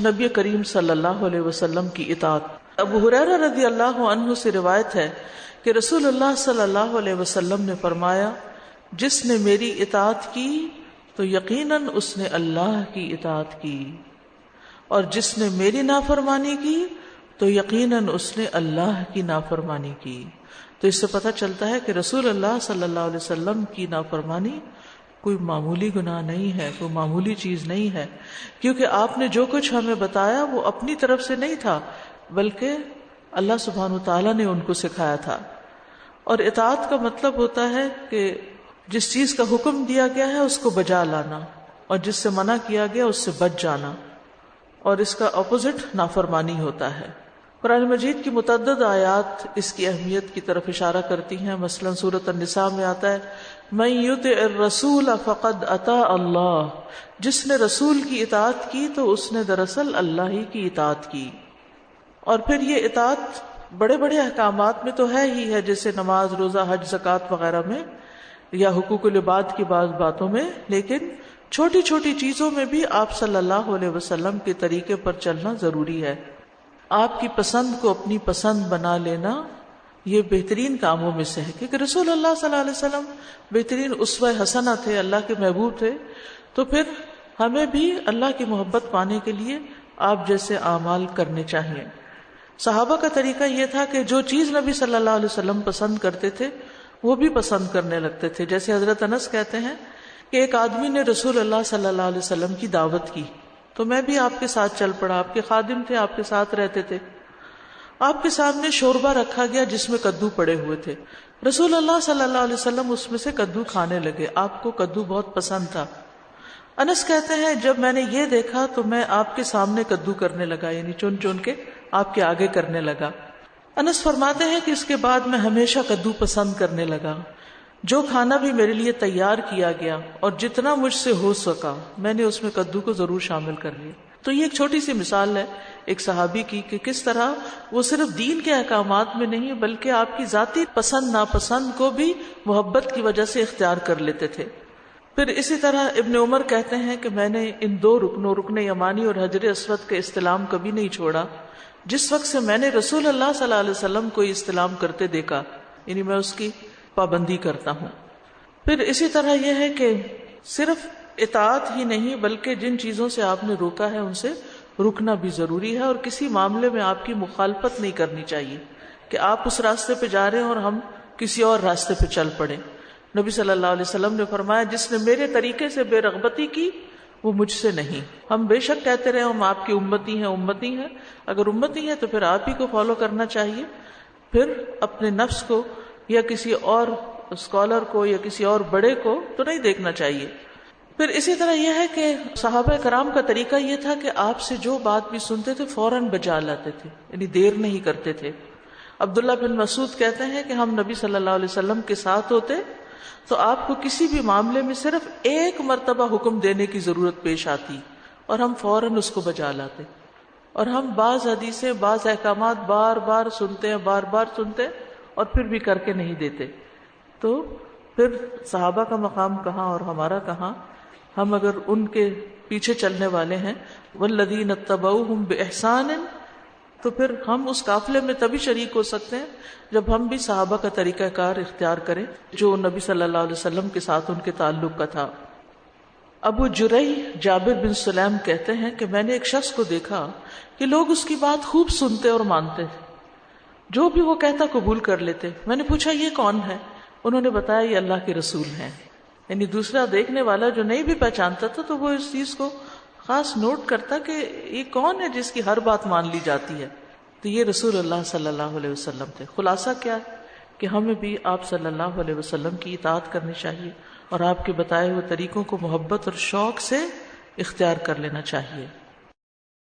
نبی کریم صلی اللہ علیہ وسلم کی اطاعت۔ ابو ہریرہ رضی اللہ عنہ سے روایت ہے کہ رسول اللہ صلی اللہ علیہ وسلم نے فرمایا، جس نے میری اطاعت کی تو یقیناً اس نے اللہ کی اطاعت کی، اور جس نے میری نافرمانی کی تو یقیناً اس نے اللہ کی نافرمانی کی۔ تو اس سے پتہ چلتا ہے کہ رسول اللہ صلی اللہ علیہ وسلم کی نافرمانی کوئی معمولی گناہ نہیں ہے، کوئی معمولی چیز نہیں ہے، کیونکہ آپ نے جو کچھ ہمیں بتایا وہ اپنی طرف سے نہیں تھا، بلکہ اللہ سبحانہ وتعالیٰ نے ان کو سکھایا تھا۔ اور اطاعت کا مطلب ہوتا ہے کہ جس چیز کا حکم دیا گیا ہے اس کو بجا لانا، اور جس سے منع کیا گیا اس سے بچ جانا، اور اس کا اپوزٹ نافرمانی ہوتا ہے۔ قرآن مجید کی متعدد آیات اس کی اہمیت کی طرف اشارہ کرتی ہیں۔ مثلا سورۃ النساء میں آتا ہے من یطع الرسول فقد اطاع اللہ، جس نے رسول کی اطاعت کی تو اس نے دراصل اللہ ہی کی اطاعت کی۔ اور پھر یہ اطاعت بڑے بڑے احکامات میں تو ہے ہی ہے، جیسے نماز، روزہ، حج، زکوٰۃ وغیرہ میں، یا حقوق العباد کی بعض باتوں میں، لیکن چھوٹی چھوٹی چیزوں میں بھی آپ صلی اللہ علیہ وسلم کے طریقے پر چلنا ضروری ہے۔ آپ کی پسند کو اپنی پسند بنا لینا یہ بہترین کاموں میں سے ہے، کیونکہ رسول اللہ صلی اللہ علیہ وسلم بہترین اسوہ حسنہ تھے، اللہ کے محبوب تھے، تو پھر ہمیں بھی اللہ کی محبت پانے کے لیے آپ جیسے اعمال کرنے چاہیے۔ صحابہ کا طریقہ یہ تھا کہ جو چیز نبی صلی اللہ علیہ وسلم پسند کرتے تھے وہ بھی پسند کرنے لگتے تھے۔ جیسے حضرت انس کہتے ہیں کہ ایک آدمی نے رسول اللہ صلی اللہ علیہ وسلم کی دعوت کی تو میں بھی آپ کے ساتھ چل پڑا، آپ کے خادم تھے، آپ کے ساتھ رہتے تھے۔ آپ کے سامنے شوربہ رکھا گیا جس میں کدو پڑے ہوئے تھے، رسول اللہ صلی اللہ علیہ وسلم اس میں سے کدو کھانے لگے، آپ کو کدو بہت پسند تھا۔ انس کہتے ہیں جب میں نے یہ دیکھا تو میں آپ کے سامنے کدو کرنے لگا، یعنی چن چن کے آپ کے آگے کرنے لگا۔ انس فرماتے ہیں کہ اس کے بعد میں ہمیشہ کدو پسند کرنے لگا، جو کھانا بھی میرے لیے تیار کیا گیا اور جتنا مجھ سے ہو سکا میں نے اس میں کدو کو ضرور شامل کر لیا۔ تو یہ ایک چھوٹی سی مثال ہے ایک صحابی کی کہ کس طرح وہ صرف دین کے احکامات میں نہیں بلکہ آپ کی ذاتی پسند ناپسند کو بھی محبت کی وجہ سے اختیار کر لیتے تھے۔ پھر اسی طرح ابن عمر کہتے ہیں کہ میں نے ان دو رکنوں، رکن یمانی اور حجر اسود کے استلام کبھی نہیں چھوڑا جس وقت سے میں نے رسول اللہ صلی اللہ علیہ وسلم کو استلام کرتے دیکھا، یعنی میں اس کی پابندی کرتا ہوں۔ پھر اسی طرح یہ ہے کہ صرف اطاعت ہی نہیں بلکہ جن چیزوں سے آپ نے روکا ہے ان سے رکنا بھی ضروری ہے، اور کسی معاملے میں آپ کی مخالفت نہیں کرنی چاہیے کہ آپ اس راستے پہ جا رہے ہیں اور ہم کسی اور راستے پہ چل پڑے۔ نبی صلی اللہ علیہ وسلم نے فرمایا جس نے میرے طریقے سے بے رغبتی کی وہ مجھ سے نہیں۔ ہم بے شک کہتے رہے ہم آپ کی امتی ہیں، اگر امتی ہیں تو پھر آپ ہی کو فالو کرنا چاہیے، پھر اپنے نفس کو یا کسی اور اسکالر کو یا کسی اور بڑے کو تو نہیں دیکھنا چاہیے۔ پھر اسی طرح یہ ہے کہ صحابہ کرام کا طریقہ یہ تھا کہ آپ سے جو بات بھی سنتے تھے فوراً بجا لاتے تھے، یعنی دیر نہیں کرتے تھے۔ عبداللہ بن مسعود کہتے ہیں کہ ہم نبی صلی اللہ علیہ وسلم کے ساتھ ہوتے تو آپ کو کسی بھی معاملے میں صرف ایک مرتبہ حکم دینے کی ضرورت پیش آتی اور ہم فوراً اس کو بجا لاتے، اور ہم بعض حدیثیں، بعض احکامات بار بار سنتے اور پھر بھی کر کے نہیں دیتے۔ تو پھر صحابہ کا مقام کہاں اور ہمارا کہاں؟ ہم اگر ان کے پیچھے چلنے والے ہیں والذین اتبعوہم بإحسان، تو پھر ہم اس قافلے میں تبھی شریک ہو سکتے ہیں جب ہم بھی صحابہ کا طریقہ کار اختیار کریں جو نبی صلی اللہ علیہ وسلم کے ساتھ ان کے تعلق کا تھا۔ ابو جریح جابر بن سلیم کہتے ہیں کہ میں نے ایک شخص کو دیکھا کہ لوگ اس کی بات خوب سنتے اور مانتے، جو بھی وہ کہتا قبول کر لیتے۔ میں نے پوچھا یہ کون ہے؟ انہوں نے بتایا یہ اللہ کے رسول ہیں۔ یعنی دوسرا دیکھنے والا جو نہیں بھی پہچانتا تھا تو وہ اس چیز کو خاص نوٹ کرتا کہ یہ کون ہے جس کی ہر بات مان لی جاتی ہے، تو یہ رسول اللہ صلی اللہ علیہ وسلم تھے۔ خلاصہ کیا ہے کہ ہمیں بھی آپ صلی اللہ علیہ وسلم کی اطاعت کرنی چاہیے اور آپ کے بتائے ہوئے طریقوں کو محبت اور شوق سے اختیار کر لینا چاہیے۔